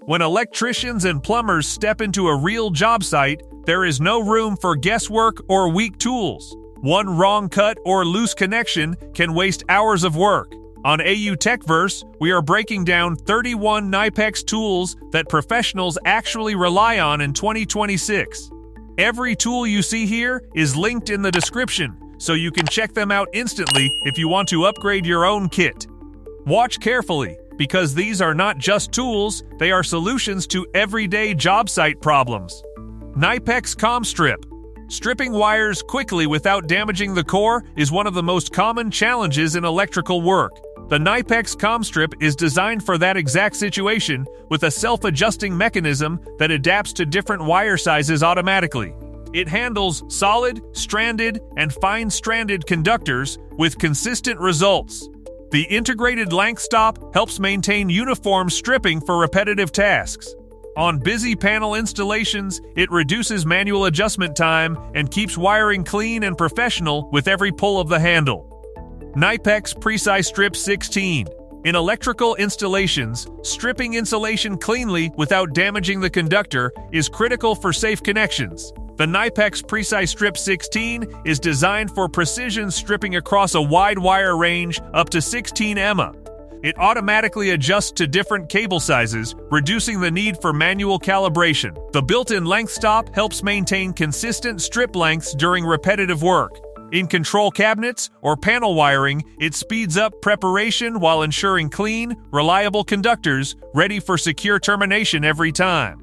When electricians and plumbers step into a real job site, there is no room for guesswork or weak tools. One wrong cut or loose connection can waste hours of work. On AU Techverse, we are breaking down 31 KNIPEX tools that professionals actually rely on in 2026. Every tool you see here is linked in the description, so you can check them out instantly if you want to upgrade your own kit. Watch carefully, because these are not just tools, they are solutions to everyday job site problems. KNIPEX ComStrip. Stripping wires quickly without damaging the core is one of the most common challenges in electrical work. The KNIPEX ComStrip is designed for that exact situation with a self-adjusting mechanism that adapts to different wire sizes automatically. It handles solid, stranded, and fine-stranded conductors with consistent results. The integrated length stop helps maintain uniform stripping for repetitive tasks. On busy panel installations, it reduces manual adjustment time and keeps wiring clean and professional with every pull of the handle. KNIPEX PreciStrip16. In electrical installations, stripping insulation cleanly without damaging the conductor is critical for safe connections. The KNIPEX PreciStrip16 is designed for precision stripping across a wide wire range up to 16 EMA. It automatically adjusts to different cable sizes, reducing the need for manual calibration. The built-in length stop helps maintain consistent strip lengths during repetitive work. In control cabinets or panel wiring, it speeds up preparation while ensuring clean, reliable conductors ready for secure termination every time.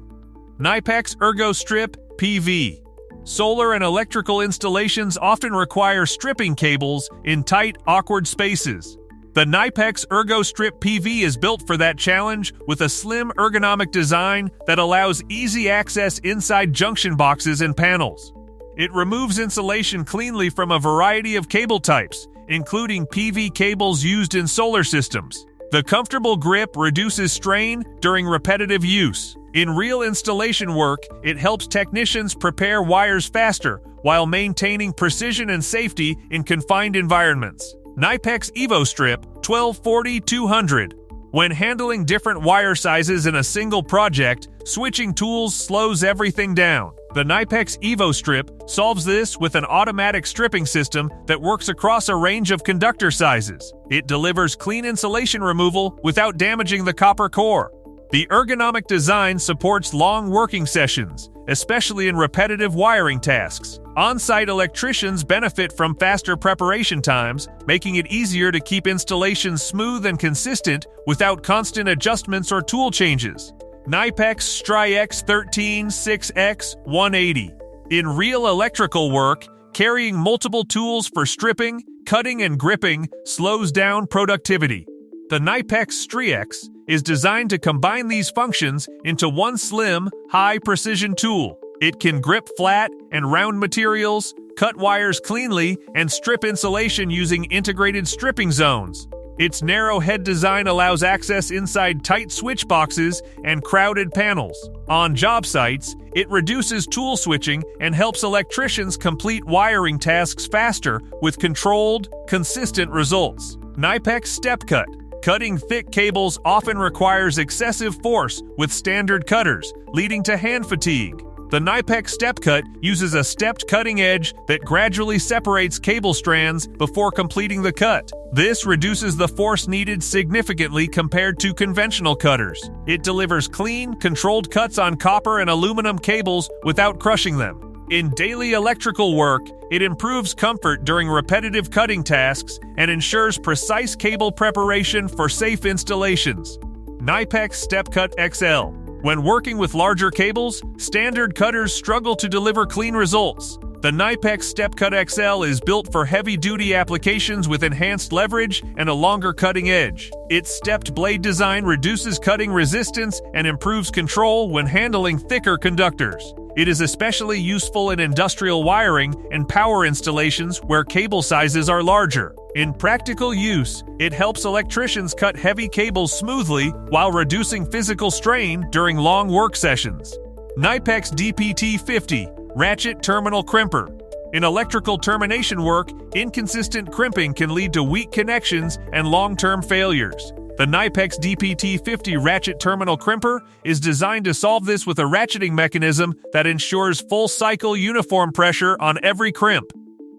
KNIPEX ErgoStrip PV. Solar and electrical installations often require stripping cables in tight, awkward spaces. The KNIPEX ErgoStrip PV is built for that challenge with a slim ergonomic design that allows easy access inside junction boxes and panels. It removes insulation cleanly from a variety of cable types, including PV cables used in solar systems. The comfortable grip reduces strain during repetitive use. In real installation work, it helps technicians prepare wires faster while maintaining precision and safety in confined environments. KNIPEX EvoStrip 1240-200. When handling different wire sizes in a single project, switching tools slows everything down. The KNIPEX EvoStrip solves this with an automatic stripping system that works across a range of conductor sizes. It delivers clean insulation removal without damaging the copper core. The ergonomic design supports long working sessions, especially in repetitive wiring tasks. On-site electricians benefit from faster preparation times, making it easier to keep installations smooth and consistent without constant adjustments or tool changes. KNIPEX StriX 13 6X 180. In real electrical work, carrying multiple tools for stripping, cutting, and gripping slows down productivity. The KNIPEX StriX is designed to combine these functions into one slim, high-precision tool. It can grip flat and round materials, cut wires cleanly, and strip insulation using integrated stripping zones. Its narrow head design allows access inside tight switch boxes and crowded panels. On job sites, it reduces tool switching and helps electricians complete wiring tasks faster with controlled, consistent results. KNIPEX StepCut. Cutting thick cables often requires excessive force with standard cutters, leading to hand fatigue. The KNIPEX StepCut uses a stepped cutting edge that gradually separates cable strands before completing the cut. This reduces the force needed significantly compared to conventional cutters. It delivers clean, controlled cuts on copper and aluminum cables without crushing them. In daily electrical work, it improves comfort during repetitive cutting tasks and ensures precise cable preparation for safe installations. KNIPEX StepCut XL. When working with larger cables, standard cutters struggle to deliver clean results. The KNIPEX StepCut XL is built for heavy-duty applications with enhanced leverage and a longer cutting edge. Its stepped blade design reduces cutting resistance and improves control when handling thicker conductors. It is especially useful in industrial wiring and power installations where cable sizes are larger. In practical use, it helps electricians cut heavy cables smoothly while reducing physical strain during long work sessions. KNIPEX DPT50 Ratchet Terminal Crimper. In electrical termination work, inconsistent crimping can lead to weak connections and long-term failures. The KNIPEX DPT50 Ratchet Terminal Crimper is designed to solve this with a ratcheting mechanism that ensures full-cycle uniform pressure on every crimp.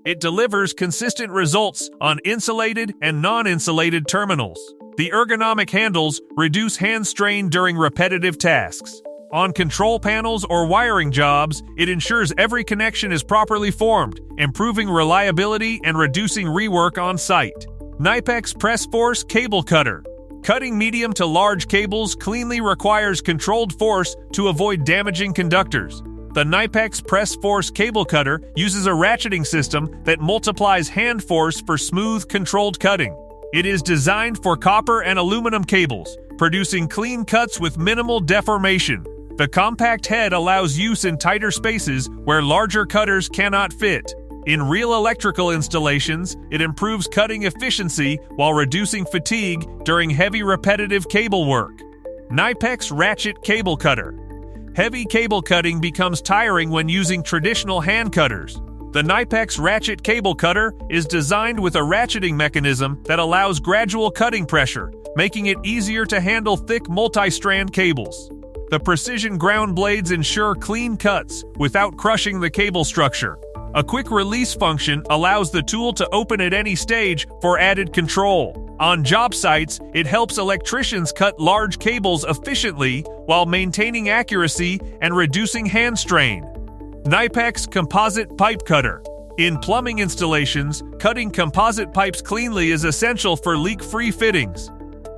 It delivers consistent results on insulated and non-insulated terminals. The ergonomic handles reduce hand strain during repetitive tasks. On control panels or wiring jobs, it ensures every connection is properly formed, improving reliability and reducing rework on site. KNIPEX PreciForce Cable Cutter. Cutting medium to large cables cleanly requires controlled force to avoid damaging conductors. The KNIPEX PreciForce Cable Cutter uses a ratcheting system that multiplies hand force for smooth, controlled cutting. It is designed for copper and aluminum cables, producing clean cuts with minimal deformation. The compact head allows use in tighter spaces where larger cutters cannot fit. In real electrical installations, it improves cutting efficiency while reducing fatigue during heavy repetitive cable work. KNIPEX Ratchet Cable Cutter. Heavy cable cutting becomes tiring when using traditional hand cutters. The KNIPEX Ratchet Cable Cutter is designed with a ratcheting mechanism that allows gradual cutting pressure, making it easier to handle thick multi-strand cables. The precision ground blades ensure clean cuts without crushing the cable structure. A quick release function allows the tool to open at any stage for added control. On job sites, it helps electricians cut large cables efficiently while maintaining accuracy and reducing hand strain. KNIPEX Composite Pipe Cutter. In plumbing installations, cutting composite pipes cleanly is essential for leak-free fittings.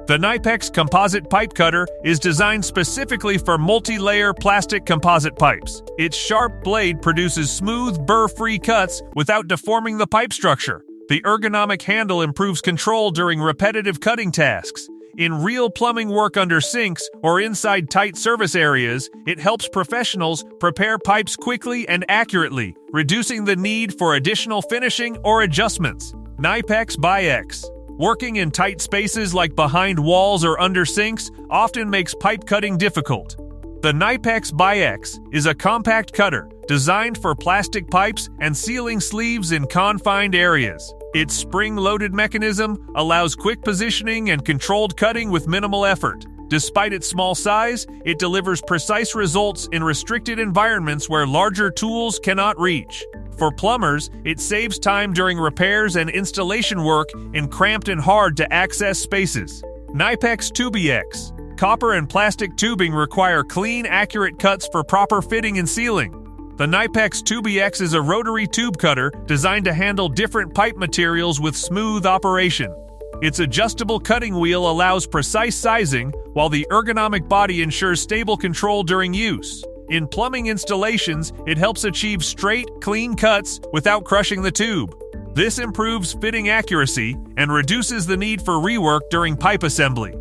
The KNIPEX Composite Pipe Cutter is designed specifically for multi-layer plastic composite pipes. Its sharp blade produces smooth, burr-free cuts without deforming the pipe structure. The ergonomic handle improves control during repetitive cutting tasks. In real plumbing work under sinks or inside tight service areas, it helps professionals prepare pipes quickly and accurately, reducing the need for additional finishing or adjustments. KNIPEX BiX. Working in tight spaces like behind walls or under sinks often makes pipe cutting difficult. The KNIPEX BiX is a compact cutter designed for plastic pipes and sealing sleeves in confined areas. Its spring-loaded mechanism allows quick positioning and controlled cutting with minimal effort. Despite its small size, it delivers precise results in restricted environments where larger tools cannot reach. For plumbers, it saves time during repairs and installation work in cramped and hard-to-access spaces. KNIPEX TubiX. Copper and plastic tubing require clean, accurate cuts for proper fitting and sealing. The KNIPEX TubiX is a rotary tube cutter designed to handle different pipe materials with smooth operation. Its adjustable cutting wheel allows precise sizing, while the ergonomic body ensures stable control during use. In plumbing installations, it helps achieve straight, clean cuts without crushing the tube. This improves fitting accuracy and reduces the need for rework during pipe assembly.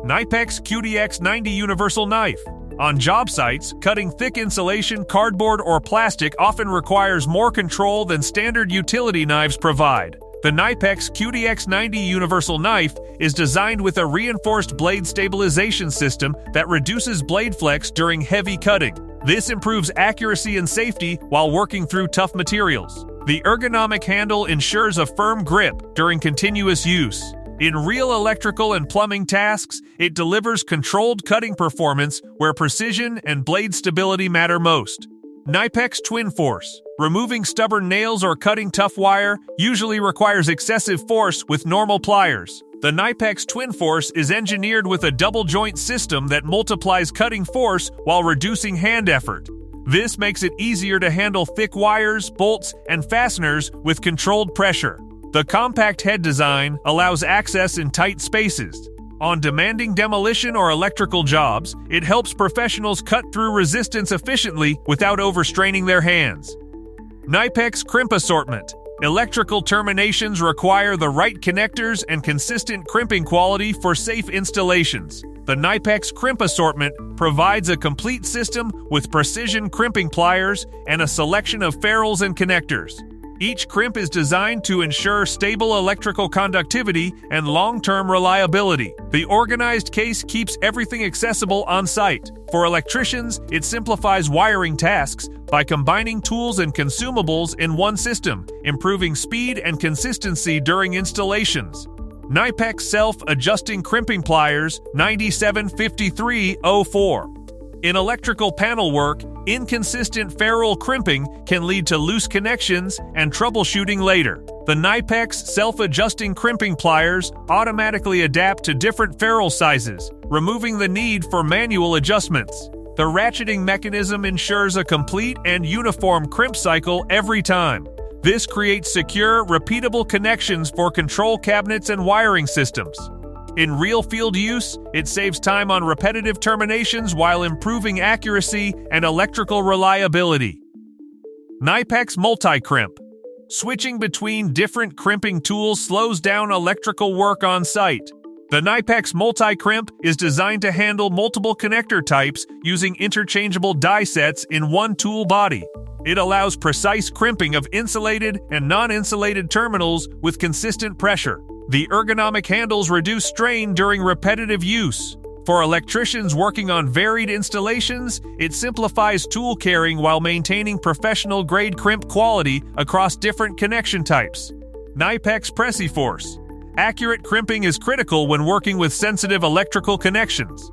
KNIPEX CutiX 90 Universal Knife. On job sites, cutting thick insulation, cardboard, or plastic often requires more control than standard utility knives provide. The KNIPEX CutiX 90 Universal Knife is designed with a reinforced blade stabilization system that reduces blade flex during heavy cutting. This improves accuracy and safety while working through tough materials. The ergonomic handle ensures a firm grip during continuous use. In real electrical and plumbing tasks, it delivers controlled cutting performance where precision and blade stability matter most. KNIPEX TwinForce. Removing stubborn nails or cutting tough wire usually requires excessive force with normal pliers. The KNIPEX TwinForce is engineered with a double-joint system that multiplies cutting force while reducing hand effort. This makes it easier to handle thick wires, bolts, and fasteners with controlled pressure. The compact head design allows access in tight spaces. On demanding demolition or electrical jobs, it helps professionals cut through resistance efficiently without overstraining their hands. KNIPEX Crimp Assortment. Electrical terminations require the right connectors and consistent crimping quality for safe installations. The KNIPEX Crimp Assortment provides a complete system with precision crimping pliers and a selection of ferrules and connectors. Each crimp is designed to ensure stable electrical conductivity and long-term reliability. The organized case keeps everything accessible on site. For electricians, it simplifies wiring tasks by combining tools and consumables in one system, improving speed and consistency during installations. KNIPEX Self-Adjusting Crimping Pliers 975304. In electrical panel work, inconsistent ferrule crimping can lead to loose connections and troubleshooting later. The KNIPEX Self-Adjusting Crimping Pliers automatically adapt to different ferrule sizes, removing the need for manual adjustments. The ratcheting mechanism ensures a complete and uniform crimp cycle every time. This creates secure, repeatable connections for control cabinets and wiring systems. In real-field use, it saves time on repetitive terminations while improving accuracy and electrical reliability. KNIPEX MultiCrimp. Switching between different crimping tools slows down electrical work on site. The KNIPEX MultiCrimp is designed to handle multiple connector types using interchangeable die sets in one tool body. It allows precise crimping of insulated and non-insulated terminals with consistent pressure. The ergonomic handles reduce strain during repetitive use. For electricians working on varied installations, it simplifies tool carrying while maintaining professional-grade crimp quality across different connection types. KNIPEX PreciForce. Accurate crimping is critical when working with sensitive electrical connections.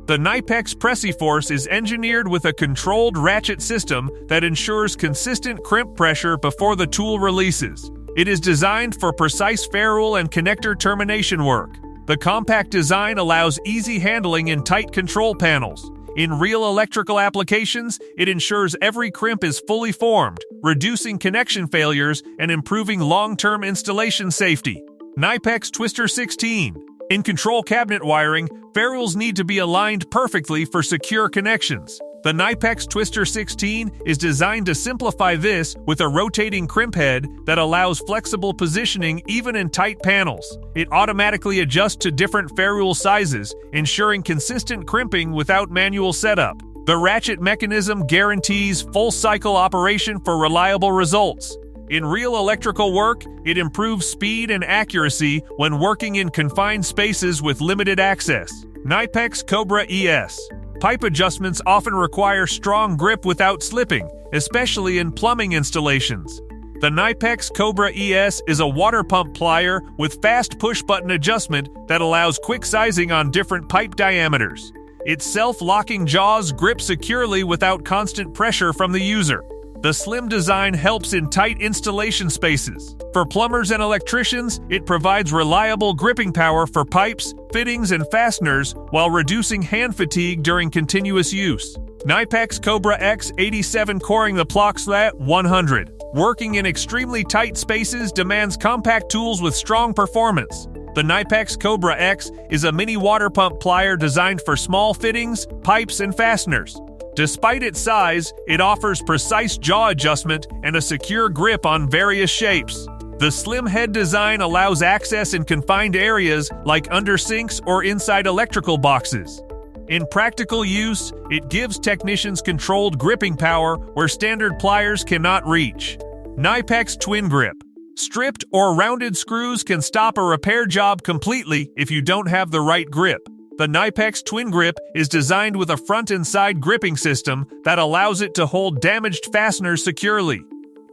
The KNIPEX PreciForce is engineered with a controlled ratchet system that ensures consistent crimp pressure before the tool releases. It is designed for precise ferrule and connector termination work. The compact design allows easy handling in tight control panels. In real electrical applications, it ensures every crimp is fully formed, reducing connection failures and improving long-term installation safety. KNIPEX Twistor16. In control cabinet wiring, ferrules need to be aligned perfectly for secure connections. The KNIPEX Twistor16 is designed to simplify this with a rotating crimp head that allows flexible positioning even in tight panels. It automatically adjusts to different ferrule sizes, ensuring consistent crimping without manual setup. The ratchet mechanism guarantees full-cycle operation for reliable results. In real electrical work, it improves speed and accuracy when working in confined spaces with limited access. KNIPEX Cobra ES. Pipe adjustments often require strong grip without slipping, especially in plumbing installations. The KNIPEX Cobra ES is a water pump plier with fast push-button adjustment that allows quick sizing on different pipe diameters. Its self-locking jaws grip securely without constant pressure from the user. The slim design helps in tight installation spaces. For plumbers and electricians, it provides reliable gripping power for pipes, fittings, and fasteners while reducing hand fatigue during continuous use. KNIPEX Cobra X87 coring the Ploxlat 100. Working in extremely tight spaces demands compact tools with strong performance. The KNIPEX Cobra X is a mini water pump plier designed for small fittings, pipes, and fasteners. Despite its size, it offers precise jaw adjustment and a secure grip on various shapes. The slim head design allows access in confined areas like under sinks or inside electrical boxes. In practical use, it gives technicians controlled gripping power where standard pliers cannot reach. KNIPEX TwinGrip. Stripped or rounded screws can stop a repair job completely if you don't have the right grip. The KNIPEX TwinGrip is designed with a front and side gripping system that allows it to hold damaged fasteners securely.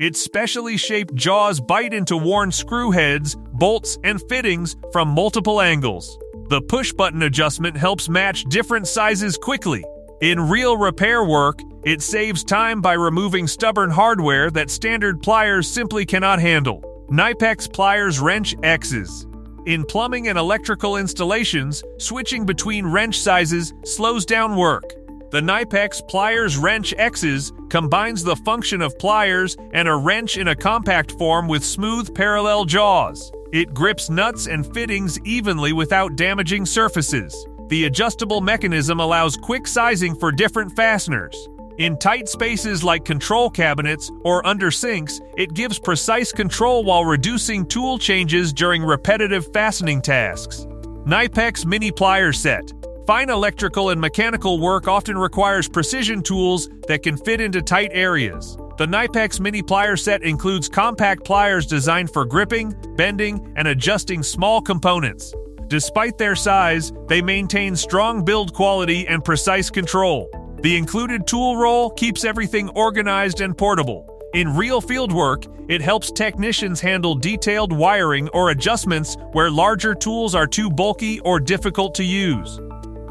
Its specially shaped jaws bite into worn screw heads, bolts, and fittings from multiple angles. The push-button adjustment helps match different sizes quickly. In real repair work, it saves time by removing stubborn hardware that standard pliers simply cannot handle. KNIPEX Pliers Wrench X's. In plumbing and electrical installations, switching between wrench sizes slows down work. The KNIPEX Pliers Wrench X's combines the function of pliers and a wrench in a compact form with smooth parallel jaws. It grips nuts and fittings evenly without damaging surfaces. The adjustable mechanism allows quick sizing for different fasteners. In tight spaces like control cabinets or under sinks, it gives precise control while reducing tool changes during repetitive fastening tasks. KNIPEX Mini Plier Set. Fine electrical and mechanical work often requires precision tools that can fit into tight areas. The KNIPEX Mini Plier Set includes compact pliers designed for gripping, bending, and adjusting small components. Despite their size, they maintain strong build quality and precise control. The included tool roll keeps everything organized and portable. In real fieldwork, it helps technicians handle detailed wiring or adjustments where larger tools are too bulky or difficult to use.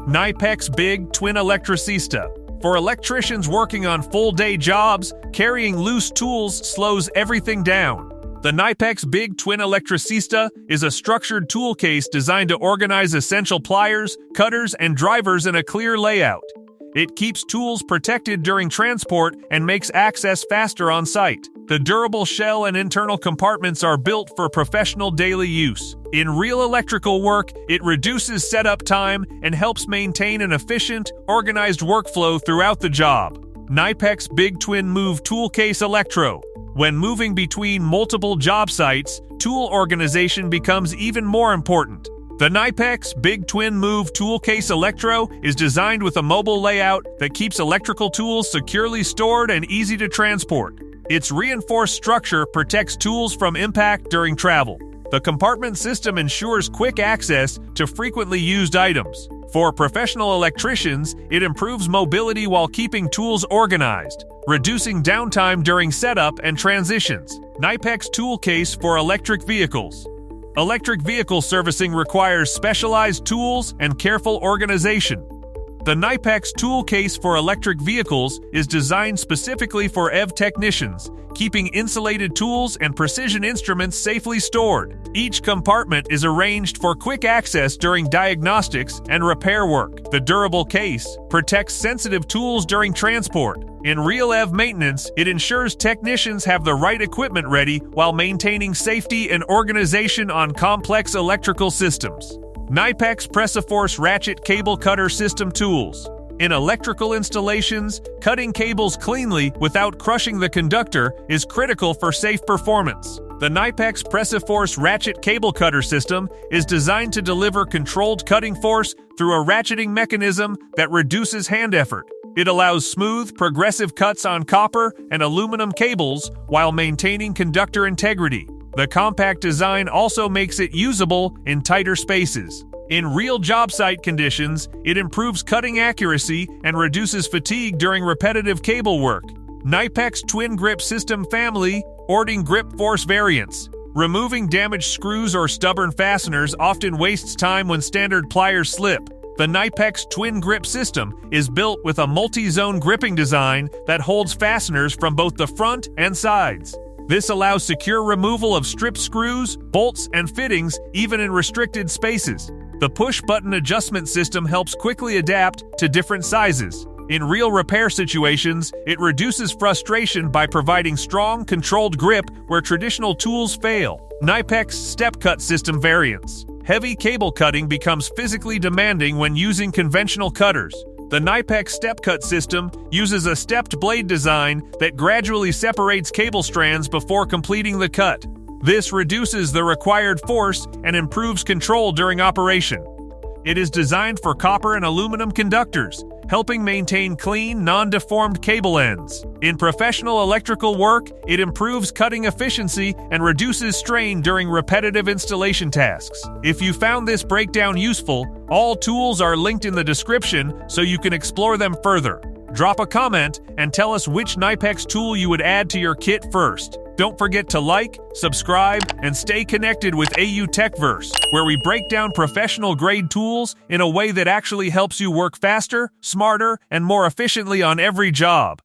KNIPEX BiG Twin Electricista. For electricians working on full-day jobs, carrying loose tools slows everything down. The KNIPEX BiG Twin Electricista is a structured tool case designed to organize essential pliers, cutters, and drivers in a clear layout. It keeps tools protected during transport and makes access faster on site. The durable shell and internal compartments are built for professional daily use. In real electrical work, it reduces setup time and helps maintain an efficient, organized workflow throughout the job. KNIPEX BiG Twin Move Tool Case Electro. When moving between multiple job sites, tool organization becomes even more important. The KNIPEX BiG Twin Move Tool Case Electro is designed with a mobile layout that keeps electrical tools securely stored and easy to transport. Its reinforced structure protects tools from impact during travel. The compartment system ensures quick access to frequently used items. For professional electricians, it improves mobility while keeping tools organized, reducing downtime during setup and transitions. KNIPEX Tool Case for Electric Vehicles. Electric vehicle servicing requires specialized tools and careful organization. The KNIPEX tool case for electric vehicles is designed specifically for EV technicians, keeping insulated tools and precision instruments safely stored. Each compartment is arranged for quick access during diagnostics and repair work. The durable case protects sensitive tools during transport. In real EV maintenance, it ensures technicians have the right equipment ready while maintaining safety and organization on complex electrical systems. KNIPEX PreciForce Ratchet Cable Cutter System Tools. In electrical installations, cutting cables cleanly without crushing the conductor is critical for safe performance. The KNIPEX PreciForce Ratchet Cable Cutter System is designed to deliver controlled cutting force through a ratcheting mechanism that reduces hand effort. It allows smooth, progressive cuts on copper and aluminum cables while maintaining conductor integrity. The compact design also makes it usable in tighter spaces. In real job site conditions, it improves cutting accuracy and reduces fatigue during repetitive cable work. KNIPEX TwinGrip System Family, Ording Grip Force Variants. Removing damaged screws or stubborn fasteners often wastes time when standard pliers slip. The KNIPEX TwinGrip system is built with a multi-zone gripping design that holds fasteners from both the front and sides. This allows secure removal of stripped screws, bolts, and fittings even in restricted spaces. The push-button adjustment system helps quickly adapt to different sizes. In real repair situations, it reduces frustration by providing strong, controlled grip where traditional tools fail. KNIPEX StepCut System Variants. Heavy cable cutting becomes physically demanding when using conventional cutters. The KNIPEX StepCut system uses a stepped blade design that gradually separates cable strands before completing the cut. This reduces the required force and improves control during operation. It is designed for copper and aluminum conductors, helping maintain clean, non-deformed cable ends. In professional electrical work, it improves cutting efficiency and reduces strain during repetitive installation tasks. If you found this breakdown useful, all tools are linked in the description so you can explore them further. Drop a comment and tell us which KNIPEX tool you would add to your kit first. Don't forget to like, subscribe, and stay connected with AU Techverse, where we break down professional-grade tools in a way that actually helps you work faster, smarter, and more efficiently on every job.